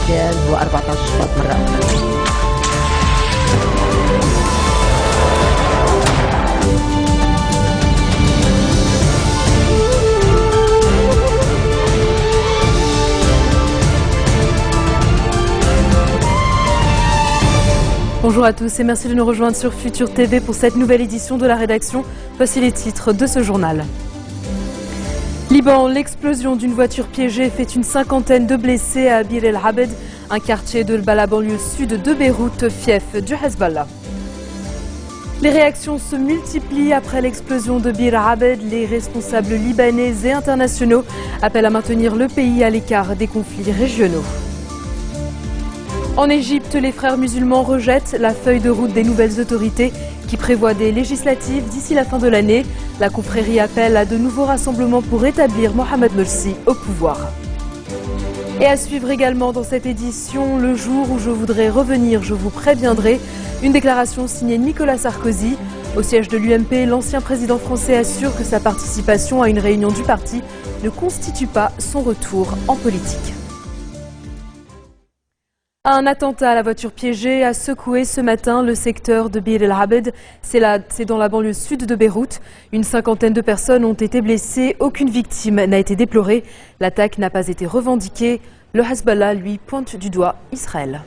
الاغتيال هو 14 شباط مرة أخرى. Bonjour à tous et merci de nous rejoindre sur Futur TV pour cette nouvelle édition de la rédaction. Voici les titres de ce journal. Liban, l'explosion d'une voiture piégée fait une cinquantaine de blessés à Bir el-Abed, un quartier de la banlieue sud de Beyrouth, fief du Hezbollah. Les réactions se multiplient après l'explosion de Bir el-Abed. Les responsables libanais et internationaux appellent à maintenir le pays à l'écart des conflits régionaux. En Égypte, les frères musulmans rejettent la feuille de route des nouvelles autorités qui prévoit des législatives d'ici la fin de l'année. La confrérie appelle à de nouveaux rassemblements pour rétablir Mohamed Morsi au pouvoir. Et à suivre également dans cette édition, le jour où je voudrais revenir, je vous préviendrai. Une déclaration signée Nicolas Sarkozy. Au siège de l'UMP, l'ancien président français assure que sa participation à une réunion du parti ne constitue pas son retour en politique. Un attentat à la voiture piégée a secoué ce matin le secteur de Bir el-Abed. C'est dans la banlieue sud de Beyrouth. Une cinquantaine de personnes ont été blessées. Aucune victime n'a été déplorée. L'attaque n'a pas été revendiquée. Le Hezbollah, lui, pointe du doigt Israël.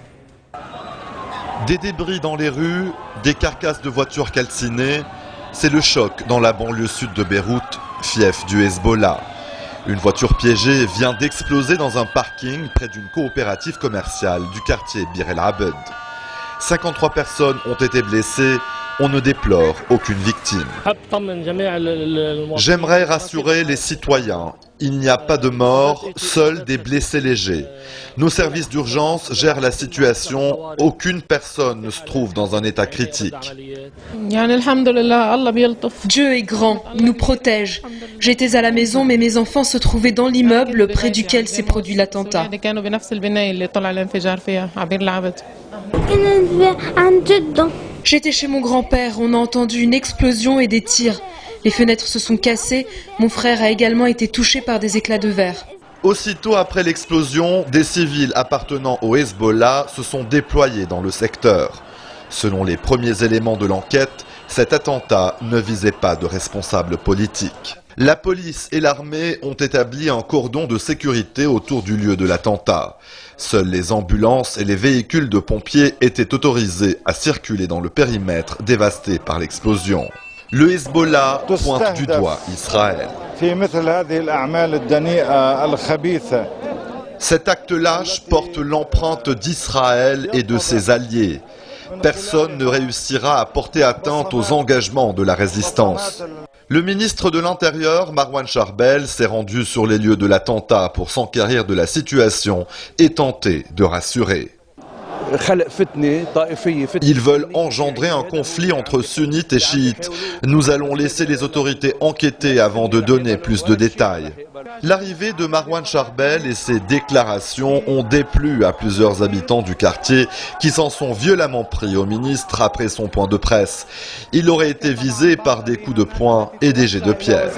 Des débris dans les rues, des carcasses de voitures calcinées. C'est le choc dans la banlieue sud de Beyrouth, fief du Hezbollah. Une voiture piégée vient d'exploser dans un parking près d'une coopérative commerciale du quartier Bir el-Abed. 53 personnes ont été blessées, on ne déplore aucune victime. J'aimerais rassurer les citoyens, il n'y a pas de morts, seuls des blessés légers. Nos services d'urgence gèrent la situation, aucune personne ne se trouve dans un état critique. Dieu est grand, il nous protège. J'étais à la maison mais mes enfants se trouvaient dans l'immeuble près duquel s'est produit l'attentat. J'étais chez mon grand-père, on a entendu une explosion et des tirs. Les fenêtres se sont cassées, mon frère a également été touché par des éclats de verre. Aussitôt après l'explosion, des civils appartenant au Hezbollah se sont déployés dans le secteur. Selon les premiers éléments de l'enquête, cet attentat ne visait pas de responsables politiques. La police et l'armée ont établi un cordon de sécurité autour du lieu de l'attentat. Seules les ambulances et les véhicules de pompiers étaient autorisés à circuler dans le périmètre dévasté par l'explosion. Le Hezbollah pointe du doigt Israël. Cet acte lâche porte l'empreinte d'Israël et de ses alliés. Personne ne réussira à porter atteinte aux engagements de la résistance. Le ministre de l'Intérieur, Marwan Charbel, s'est rendu sur les lieux de l'attentat pour s'enquérir de la situation et tenter de rassurer. Ils veulent engendrer un conflit entre sunnites et chiites. Nous allons laisser les autorités enquêter avant de donner plus de détails. L'arrivée de Marwan Charbel et ses déclarations ont déplu à plusieurs habitants du quartier qui s'en sont violemment pris au ministre après son point de presse. Il aurait été visé par des coups de poing et des jets de pierre.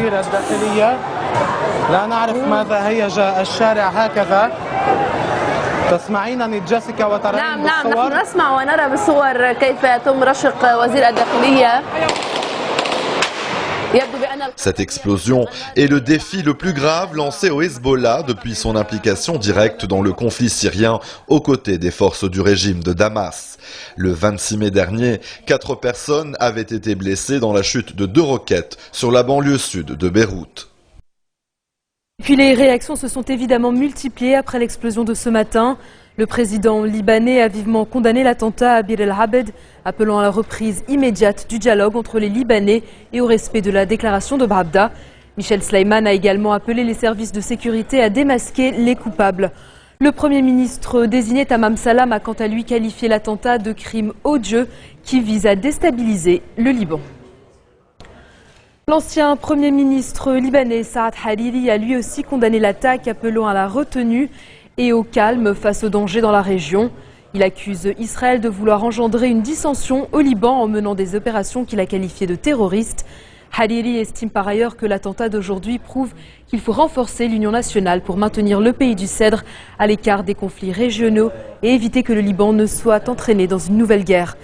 Cette explosion est le défi le plus grave lancé au Hezbollah depuis son implication directe dans le conflit syrien aux côtés des forces du régime de Damas. Le 26 mai dernier, 4 personnes avaient été blessées dans la chute de 2 roquettes sur la banlieue sud de Beyrouth. Puis les réactions se sont évidemment multipliées après l'explosion de ce matin. Le président libanais a vivement condamné l'attentat à Bir el-Abed, appelant à la reprise immédiate du dialogue entre les Libanais et au respect de la déclaration de Bravda. Michel Sleiman a également appelé les services de sécurité à démasquer les coupables. Le Premier ministre désigné Tamam Salam a quant à lui qualifié l'attentat de crime odieux qui vise à déstabiliser le Liban. L'ancien Premier ministre libanais Saad Hariri a lui aussi condamné l'attaque, appelant à la retenue et au calme face aux dangers dans la région. Il accuse Israël de vouloir engendrer une dissension au Liban en menant des opérations qu'il a qualifiées de terroristes. Hariri estime par ailleurs que l'attentat d'aujourd'hui prouve qu'il faut renforcer l'union nationale pour maintenir le pays du Cèdre à l'écart des conflits régionaux et éviter que le Liban ne soit entraîné dans une nouvelle guerre.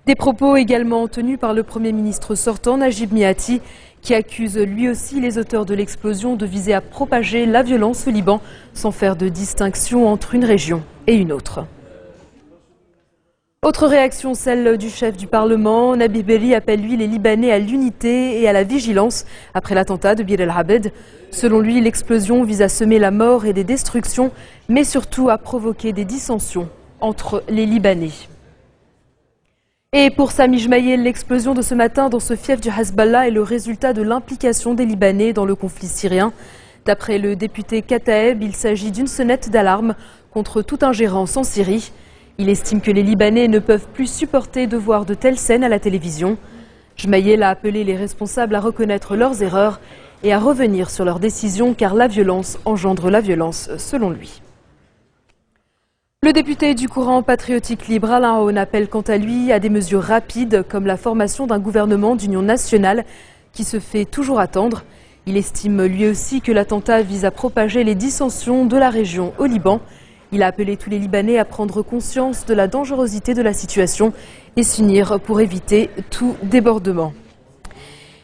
Des propos également tenus par le Premier ministre sortant, Najib Mikati, qui accuse lui aussi les auteurs de l'explosion de viser à propager la violence au Liban sans faire de distinction entre une région et une autre. Autre réaction, celle du chef du Parlement. Nabil Berri appelle lui les Libanais à l'unité et à la vigilance après l'attentat de Bir el-Abed. Selon lui, l'explosion vise à semer la mort et des destructions, mais surtout à provoquer des dissensions entre les Libanais. Et pour Sami Jmaïel, l'explosion de ce matin dans ce fief du Hezbollah est le résultat de l'implication des Libanais dans le conflit syrien. D'après le député Kataeb, il s'agit d'une sonnette d'alarme contre toute ingérence en Syrie. Il estime que les Libanais ne peuvent plus supporter de voir de telles scènes à la télévision. Jmaïel a appelé les responsables à reconnaître leurs erreurs et à revenir sur leurs décisions car la violence engendre la violence, selon lui. Le député du courant patriotique libre Alain Aoun appelle quant à lui à des mesures rapides comme la formation d'un gouvernement d'union nationale qui se fait toujours attendre. Il estime lui aussi que l'attentat vise à propager les dissensions de la région au Liban. Il a appelé tous les Libanais à prendre conscience de la dangerosité de la situation et s'unir pour éviter tout débordement.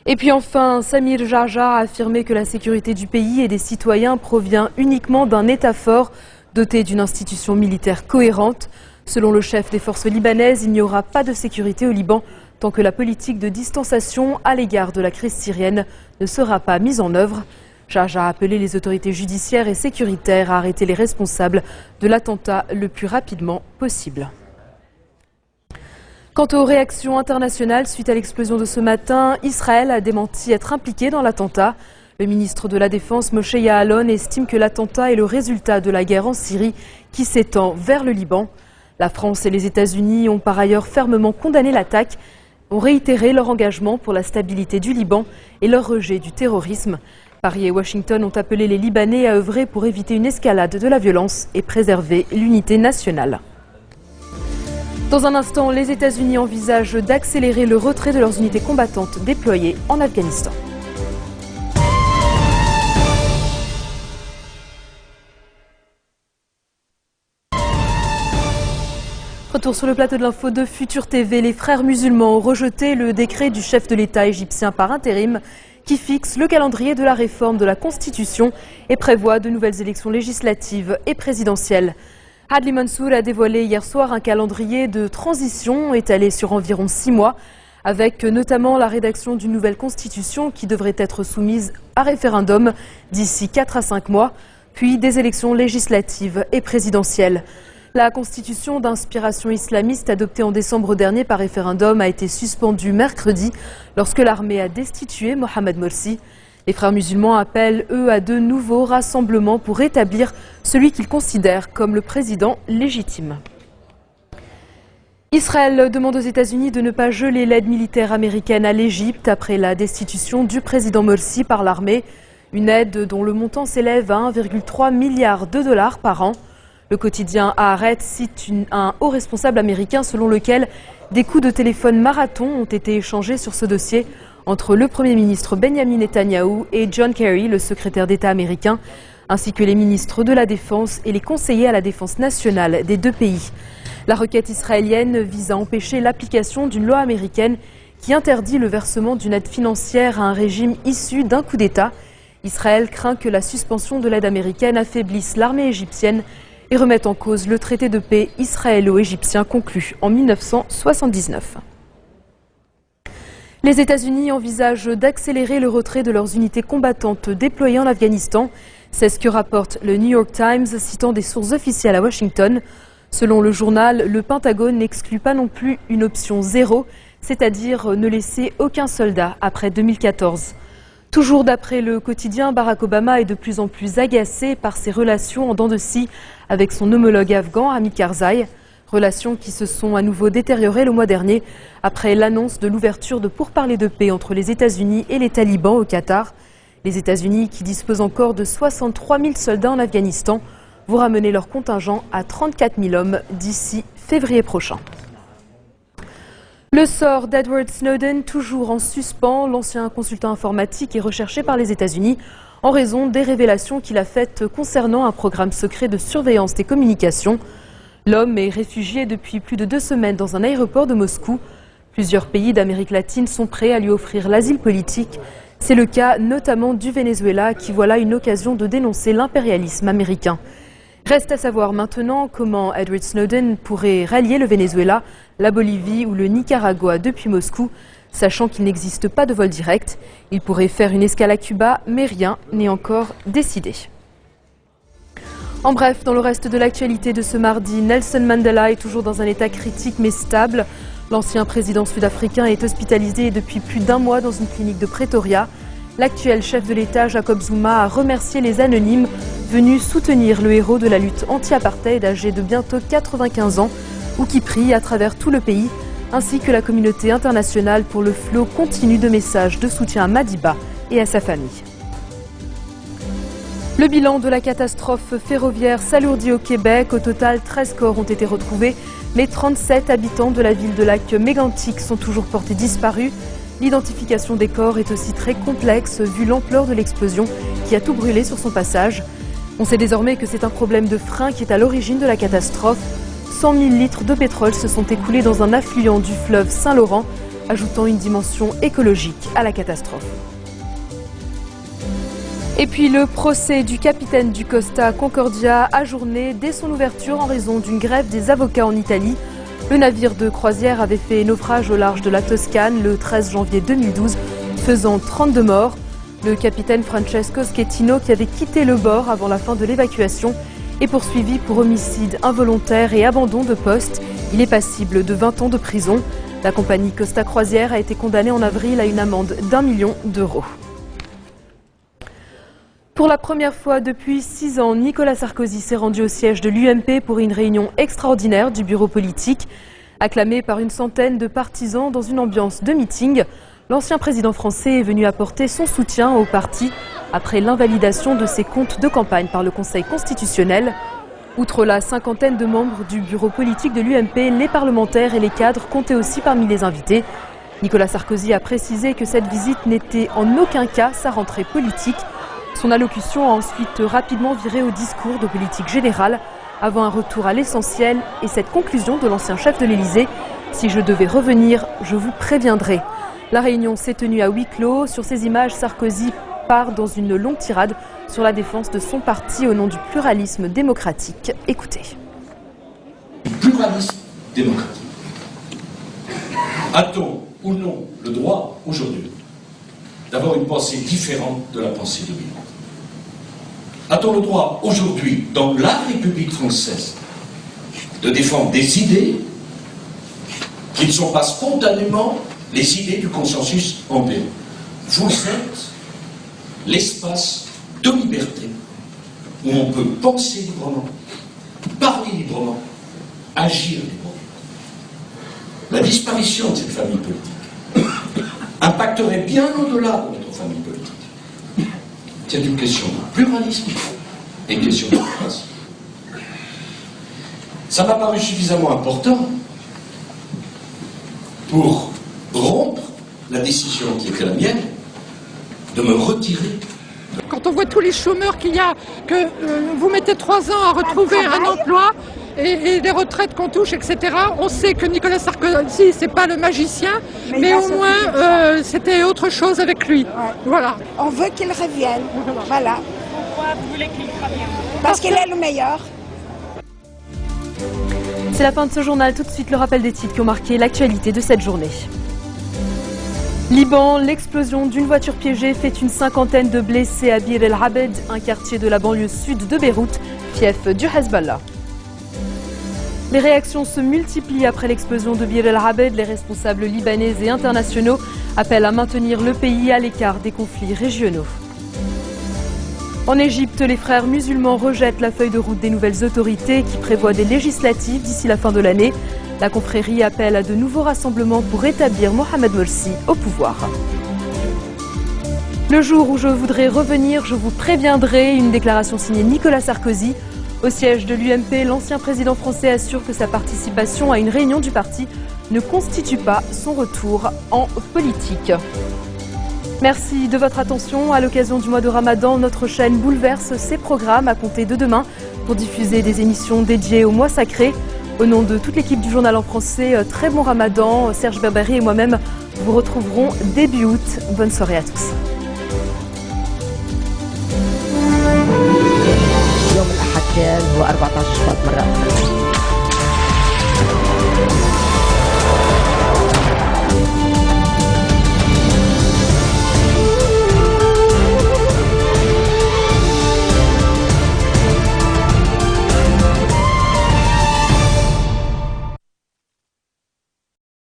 Et puis enfin, Samir Jarja a affirmé que la sécurité du pays et des citoyens provient uniquement d'un État fort doté d'une institution militaire cohérente. Selon le chef des forces libanaises, il n'y aura pas de sécurité au Liban tant que la politique de distanciation à l'égard de la crise syrienne ne sera pas mise en œuvre. Jarja a appelé les autorités judiciaires et sécuritaires à arrêter les responsables de l'attentat le plus rapidement possible. Quant aux réactions internationales suite à l'explosion de ce matin, Israël a démenti être impliqué dans l'attentat. Le ministre de la Défense, Moshe Ya'alon, estime que l'attentat est le résultat de la guerre en Syrie qui s'étend vers le Liban. La France et les États-Unis ont par ailleurs fermement condamné l'attaque, ont réitéré leur engagement pour la stabilité du Liban et leur rejet du terrorisme. Paris et Washington ont appelé les Libanais à œuvrer pour éviter une escalade de la violence et préserver l'unité nationale. Dans un instant, les États-Unis envisagent d'accélérer le retrait de leurs unités combattantes déployées en Afghanistan. Retour sur le plateau de l'info de Futur TV. Les frères musulmans ont rejeté le décret du chef de l'État égyptien par intérim qui fixe le calendrier de la réforme de la Constitution et prévoit de nouvelles élections législatives et présidentielles. Adli Mansour a dévoilé hier soir un calendrier de transition étalé sur environ 6 mois, avec notamment la rédaction d'une nouvelle Constitution qui devrait être soumise à référendum d'ici 4 à 5 mois, puis des élections législatives et présidentielles. La Constitution d'inspiration islamiste adoptée en décembre dernier par référendum a été suspendue mercredi lorsque l'armée a destitué Mohamed Morsi. Les frères musulmans appellent, eux, à de nouveaux rassemblements pour rétablir celui qu'ils considèrent comme le président légitime. Israël demande aux États-Unis de ne pas geler l'aide militaire américaine à l'Égypte après la destitution du président Morsi par l'armée. Une aide dont le montant s'élève à 1,3 milliard de dollars par an. Le quotidien Haaretz cite un haut responsable américain selon lequel des coups de téléphone marathon ont été échangés sur ce dossier entre le Premier ministre Benjamin Netanyahou et John Kerry, le secrétaire d'État américain, ainsi que les ministres de la Défense et les conseillers à la défense nationale des deux pays. La requête israélienne vise à empêcher l'application d'une loi américaine qui interdit le versement d'une aide financière à un régime issu d'un coup d'État. Israël craint que la suspension de l'aide américaine affaiblisse l'armée égyptienne et remettent en cause le traité de paix israélo-égyptien conclu en 1979. Les États-Unis envisagent d'accélérer le retrait de leurs unités combattantes déployées en Afghanistan. C'est ce que rapporte le New York Times, citant des sources officielles à Washington. Selon le journal, le Pentagone n'exclut pas non plus une option zéro, c'est-à-dire ne laisser aucun soldat après 2014. Toujours d'après le quotidien, Barack Obama est de plus en plus agacé par ses relations en dents de scie avec son homologue afghan Hamid Karzai. Relations qui se sont à nouveau détériorées le mois dernier après l'annonce de l'ouverture de pourparlers de paix entre les États-Unis et les talibans au Qatar. Les États-Unis, qui disposent encore de 63 000 soldats en Afghanistan, vont ramener leur contingent à 34 000 hommes d'ici février prochain. Le sort d'Edward Snowden, toujours en suspens, l'ancien consultant informatique est recherché par les États-Unis en raison des révélations qu'il a faites concernant un programme secret de surveillance des communications. L'homme est réfugié depuis plus de 2 semaines dans un aéroport de Moscou. Plusieurs pays d'Amérique latine sont prêts à lui offrir l'asile politique. C'est le cas notamment du Venezuela qui voit là une occasion de dénoncer l'impérialisme américain. Reste à savoir maintenant comment Edward Snowden pourrait rallier le Venezuela, la Bolivie ou le Nicaragua depuis Moscou, sachant qu'il n'existe pas de vol direct. Il pourrait faire une escale à Cuba, mais rien n'est encore décidé. En bref, dans le reste de l'actualité de ce mardi, Nelson Mandela est toujours dans un état critique mais stable. L'ancien président sud-africain est hospitalisé depuis plus d'1 mois dans une clinique de Pretoria. L'actuel chef de l'État, Jacob Zuma, a remercié les anonymes venus soutenir le héros de la lutte anti-apartheid âgé de bientôt 95 ans ou qui prie à travers tout le pays, ainsi que la communauté internationale pour le flot continu de messages de soutien à Madiba et à sa famille. Le bilan de la catastrophe ferroviaire s'alourdit au Québec. Au total, 13 corps ont été retrouvés, mais 37 habitants de la ville de Lac-Mégantic sont toujours portés disparus. L'identification des corps est aussi très complexe vu l'ampleur de l'explosion qui a tout brûlé sur son passage. On sait désormais que c'est un problème de frein qui est à l'origine de la catastrophe. 100 000 litres de pétrole se sont écoulés dans un affluent du fleuve Saint-Laurent, ajoutant une dimension écologique à la catastrophe. Et puis le procès du capitaine du Costa Concordia ajourné dès son ouverture en raison d'une grève des avocats en Italie. Le navire de croisière avait fait naufrage au large de la Toscane le 13 janvier 2012, faisant 32 morts. Le capitaine Francesco Schettino, qui avait quitté le bord avant la fin de l'évacuation, est poursuivi pour homicide involontaire et abandon de poste. Il est passible de 20 ans de prison. La compagnie Costa Croisière a été condamnée en avril à une amende d'1 million d'euros. Pour la première fois depuis 6 ans, Nicolas Sarkozy s'est rendu au siège de l'UMP pour une réunion extraordinaire du bureau politique. Acclamé par une centaine de partisans dans une ambiance de meeting, l'ancien président français est venu apporter son soutien au parti après l'invalidation de ses comptes de campagne par le Conseil constitutionnel. Outre la 50aine de membres du bureau politique de l'UMP, les parlementaires et les cadres comptaient aussi parmi les invités. Nicolas Sarkozy a précisé que cette visite n'était en aucun cas sa rentrée politique. Son allocution a ensuite rapidement viré au discours de politique générale, avant un retour à l'essentiel et cette conclusion de l'ancien chef de l'Élysée. Si je devais revenir, je vous préviendrai. La réunion s'est tenue à huis clos. Sur ces images, Sarkozy part dans une longue tirade sur la défense de son parti au nom du pluralisme démocratique. Écoutez. Pluralisme démocratique. A-t-on ou non le droit aujourd'hui d'avoir une pensée différente de la pensée dominante? A-t-on le droit aujourd'hui, dans la République française, de défendre des idées qui ne sont pas spontanément les idées du consensus ambiant? Vous êtes l'espace de liberté où on peut penser librement, parler librement, agir librement. La disparition de cette famille politique impacterait bien au-delà de notre famille politique. C'est une question de pluralisme et une question de démocratie. Ça m'a paru suffisamment important pour rompre la décision qui était la mienne de me retirer. Quand on voit tous les chômeurs qu'il y a, que vous mettez 3 ans à retrouver un emploi et des retraites qu'on touche, etc., on sait que Nicolas Sarkozy, c'est pas le magicien, mais au moins c'était autre chose avec lui. Ouais. Voilà. On veut qu'il revienne. Voilà. Pourquoi vous voulez qu'il revienne? Parce qu'il est le meilleur. C'est la fin de ce journal. Tout de suite, le rappel des titres qui ont marqué l'actualité de cette journée. Liban, l'explosion d'une voiture piégée fait une 50aine de blessés à Bir el-Abed, un quartier de la banlieue sud de Beyrouth, fief du Hezbollah. Les réactions se multiplient après l'explosion de Bir el-Abed. Les responsables libanais et internationaux appellent à maintenir le pays à l'écart des conflits régionaux. En Égypte, les frères musulmans rejettent la feuille de route des nouvelles autorités qui prévoit des législatives d'ici la fin de l'année. La confrérie appelle à de nouveaux rassemblements pour rétablir Mohamed Morsi au pouvoir. Le jour où je voudrais revenir, je vous préviendrai, une déclaration signée Nicolas Sarkozy. Au siège de l'UMP, l'ancien président français assure que sa participation à une réunion du parti ne constitue pas son retour en politique. Merci de votre attention. À l'occasion du mois de Ramadan, notre chaîne bouleverse ses programmes à compter de demain pour diffuser des émissions dédiées au mois sacré. Au nom de toute l'équipe du journal en français, très bon Ramadan. Serge Berberi et moi-même vous retrouverons début août. Bonne soirée à tous. يوم الأحد كان هو 14 شباط مرة